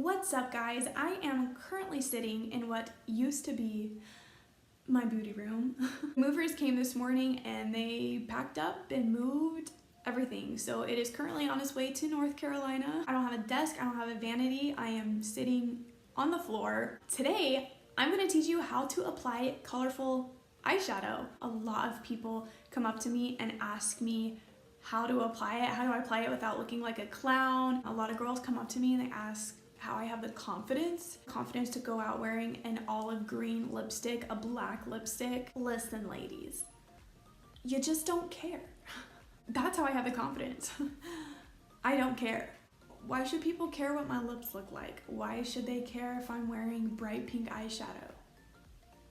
What's up, guys? I am currently sitting in what used to be my beauty room. Movers came this morning and they packed up and moved everything. So it is currently on its way to North Carolina. I don't have a desk, I don't have a vanity. I am sitting on the floor. Today, I'm gonna teach you how to apply colorful eyeshadow. A lot of people come up to me and ask me how to apply it. How do I apply it without looking like a clown? A lot of girls come up to me and they ask how I have the confidence to go out wearing an olive green lipstick, a black lipstick. Listen, ladies, you just don't care. That's how I have the confidence. I don't care. Why should people care what my lips look like? Why should they care if I'm wearing bright pink eyeshadow?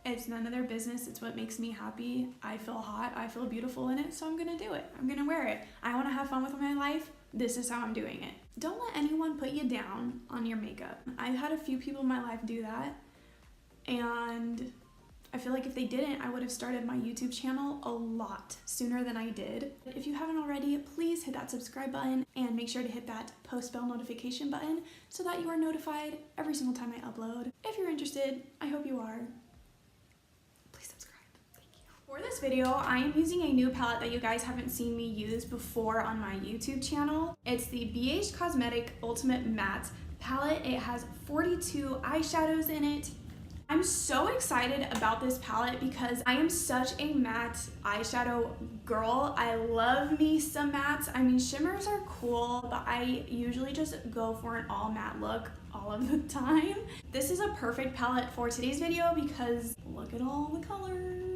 It's none of their business. It's what makes me happy. I feel hot, I feel beautiful in it, so I'm gonna do it. I'm gonna wear it. I wanna have fun with my life. This is how I'm doing it. Don't let anyone put you down on your makeup. I've had a few people in my life do that, and I feel like if they didn't, I would have started my YouTube channel a lot sooner than I did. If you haven't already, please hit that subscribe button and make sure to hit that post bell notification button so that you are notified every single time I upload. If you're interested, I hope you are. For this video, I am using a new palette that you guys haven't seen me use before on my YouTube channel. It's the BH Cosmetic Ultimate Matte palette. It has 42 eyeshadows in it. I'm so excited about this palette because I am such a matte eyeshadow girl. I love me some mattes. I mean, shimmers are cool, but I usually just go for an all matte look all of the time. This is a perfect palette for today's video because look at all the colors.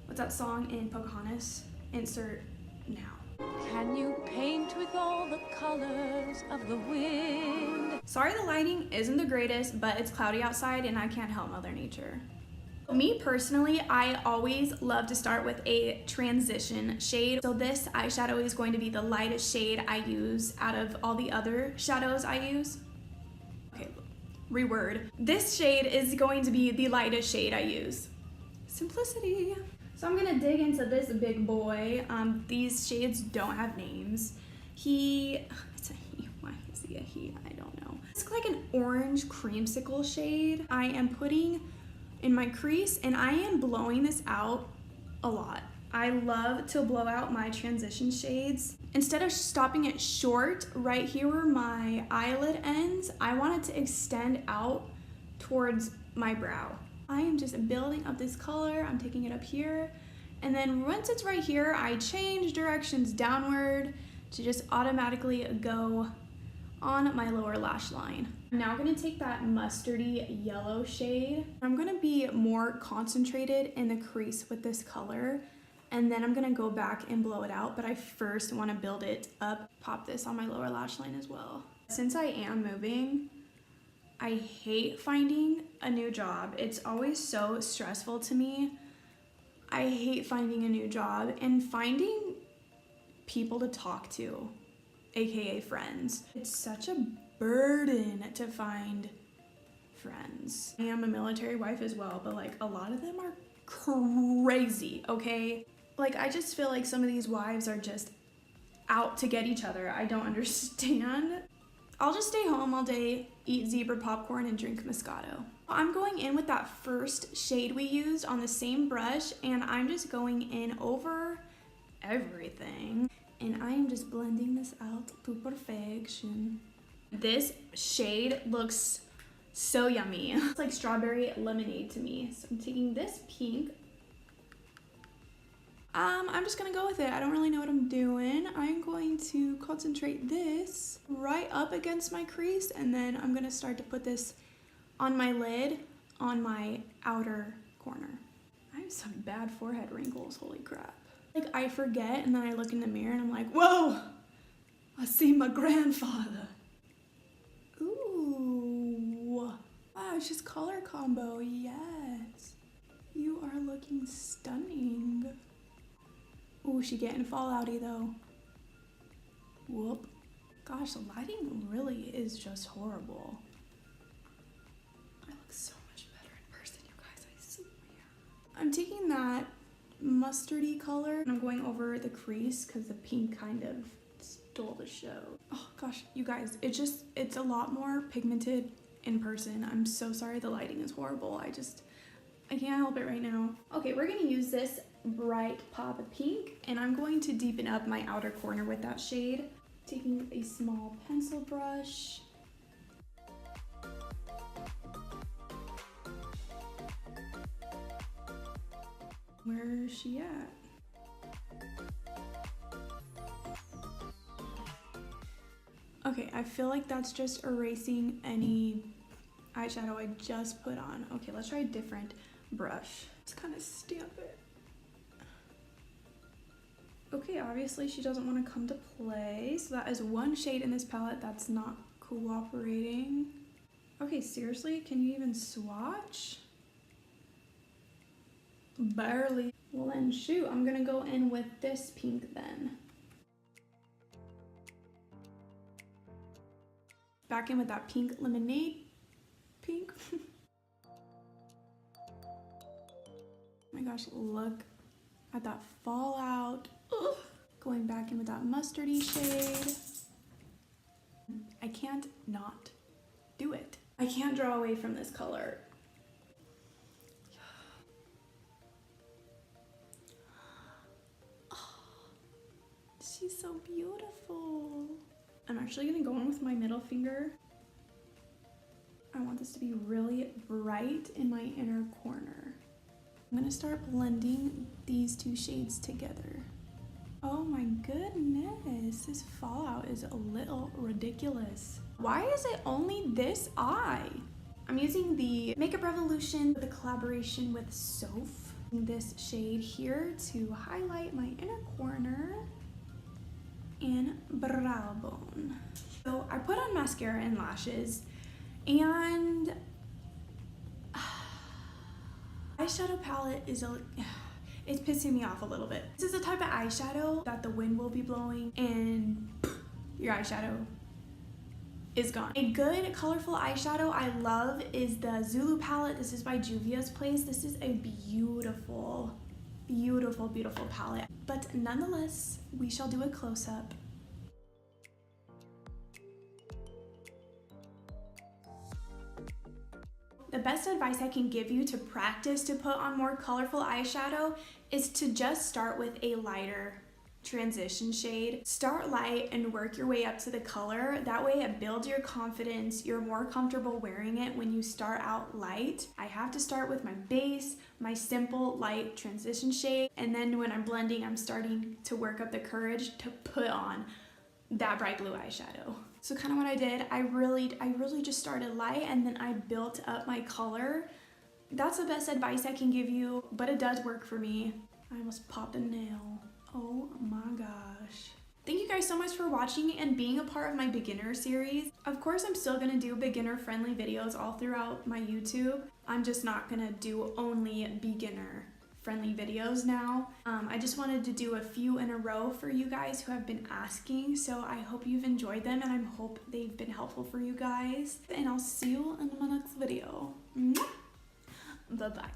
What's that song in Pocahontas? Insert now. Can you paint with all the colors of the wind? Sorry the lighting isn't the greatest, but it's cloudy outside and I can't help Mother Nature. Me personally, I always love to start with a transition shade. So this eyeshadow is going to be the lightest shade I use out of all the other shadows I use. Okay, reword. This shade is going to be the lightest shade I use. Simplicity. So I'm gonna dig into this big boy. These shades don't have names. It's a he. Why is he a he? I don't know. It's like an orange creamsicle shade. I am putting in my crease and I am blowing this out a lot. I love to blow out my transition shades. Instead of stopping it short right here where my eyelid ends, I want it to extend out towards my brow. I am just building up this color. I'm taking it up here. And then once it's right here, I change directions downward to just automatically go on my lower lash line. I'm now gonna take that mustardy yellow shade. I'm gonna be more concentrated in the crease with this color. And then I'm gonna go back and blow it out. But I first wanna build it up, pop this on my lower lash line as well. Since I am moving, I hate finding a new job. It's always so stressful to me. I hate finding a new job and finding people to talk to, aka friends. It's such a burden to find friends. I am a military wife as well, but like a lot of them are crazy, okay? Like I just feel like some of these wives are just out to get each other. I don't understand. I'll just stay home all day, eat zebra popcorn, and drink Moscato. I'm going in with that first shade we used on the same brush, and I'm just going in over everything. And I am just blending this out to perfection. This shade looks so yummy. It's like strawberry lemonade to me. So I'm taking this pink. I'm just gonna go with it. I don't really know what I'm doing. I'm going to concentrate this right up against my crease, and then I'm gonna start to put this on my lid on my outer corner. I have some bad forehead wrinkles, holy crap. Like I forget and then I look in the mirror and I'm like, whoa, I see my grandfather. Ooh, wow, it's just color combo, yes. You are looking stunning. Ooh, she getting fallouty though. Whoop. Gosh, the lighting really is just horrible. I look so much better in person, you guys, I swear. I'm taking that mustardy color and I'm going over the crease because the pink kind of stole the show. Oh gosh, you guys, it's a lot more pigmented in person. I'm so sorry the lighting is horrible. I can't help it right now. Okay, we're gonna use this bright pop of pink, and I'm going to deepen up my outer corner with that shade. Taking a small pencil brush. Where is she at? Okay, I feel like that's just erasing any eyeshadow I just put on. Okay, let's try a different brush. Just kind of stamp it. Okay, obviously she doesn't want to come to play, so that is one shade in this palette that's not cooperating. Okay, seriously, can you even swatch? Barely. Well then, shoot, I'm gonna go in with this pink then. Back in with that pink lemonade pink. Oh my gosh, look at that fallout. Ugh. Going back in with that mustardy shade. I can't not do it. I can't draw away from this color. Oh, she's so beautiful. I'm actually gonna go in with my middle finger. I want this to be really bright in my inner corner. I'm gonna start blending these two shades together. Oh my goodness, this fallout is a little ridiculous. Why is it only this eye? I'm using the Makeup Revolution with a collaboration with Soph. This shade here to highlight my inner corner and brow bone. So I put on mascara and lashes, and eyeshadow palette is it's pissing me off a little bit. This is the type of eyeshadow that the wind will be blowing and your eyeshadow is gone. A good colorful eyeshadow I love is the Zulu palette. This is by Juvia's Place. This is a beautiful, beautiful, beautiful palette. But nonetheless, we shall do a close-up. The best advice I can give you to practice to put on more colorful eyeshadow is to just start with a lighter transition shade. Start light and work your way up to the color. That way it builds your confidence. You're more comfortable wearing it when you start out light. I have to start with my base, my simple light transition shade, and then when I'm blending, I'm starting to work up the courage to put on that bright blue eyeshadow. So kind of what I did, I really just started light and then I built up my color. That's the best advice I can give you, but it does work for me. I almost popped a nail. Oh my gosh. Thank you guys so much for watching and being a part of my beginner series. Of course, I'm still gonna do beginner friendly videos all throughout my YouTube. I'm just not gonna do only beginner friendly videos now. I just wanted to do a few in a row for you guys who have been asking, so I hope you've enjoyed them and I hope they've been helpful for you guys. And I'll see you in my next video. Bye bye.